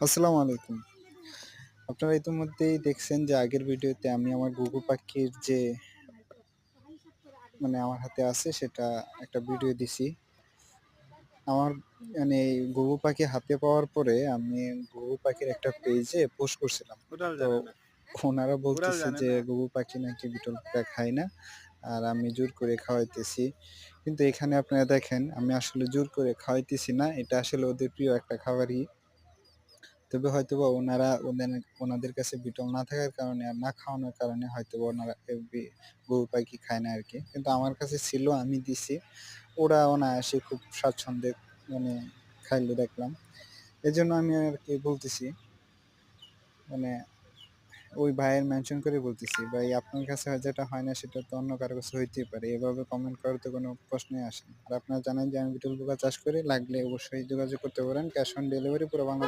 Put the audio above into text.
আসসালামু আলাইকুম। আপনারা ইতিমধ্যেই দেখছেন যে আগের ভিডিওতে আমি আমার ঘুঘু পাখির যে আমার হাতে আছে সেটা একটা ভিডিও দিছি। আমার এই ঘুঘু পাখি হাতে পাওয়ার পরে আমি ঘুঘু পাখির একটা পেজে পোস্ট করছিলাম। ওরাও তো জানে না। ওনারা ওরাও বলতেছে জানে যে না। ঘুঘু পাখি নাকি বিটল পোকা খায় না। আর আমি জোর করে খাওয়াইতেছি। কিন্তু এখানে আপনারা দেখেন আমি আসলে জোর করে খাওয়াইতেছি না। এটা আসলে ওদের প্রিয় একটা খাবারই। তবে হয়তোবা ওনাদের কাছে বিটল না থাকার কারণে আর না খাওয়ানোর কারণে হয়তোবা ওনারা গরু পাখি খায় না আরকি। কিন্তু আমার কাছে ছিল আমি দিছি। ওরা অনায়াসে খুব স্বাচ্ছন্দ্যে মানে খাইলো দেখলাম। এজন্য আমি আরকি বলতেছি মানে ওই ভাইয়ের মেনশন করে বলতেছি, "ভাই আপনার কাছে যেটা হয় না সেটা তো অন্য কারো কাছে হইতেই পারে।" এভাবে কমেন্ট করার তো কোনো প্রশ্নই আসে না। আর আপনারা জানেন যে আমি বিটল পোকা চাষ করি। লাগলে অবশ্যই যোগাযোগ করতে পারেন। ক্যাশ অন ডেলিভারি পুরো বাংলা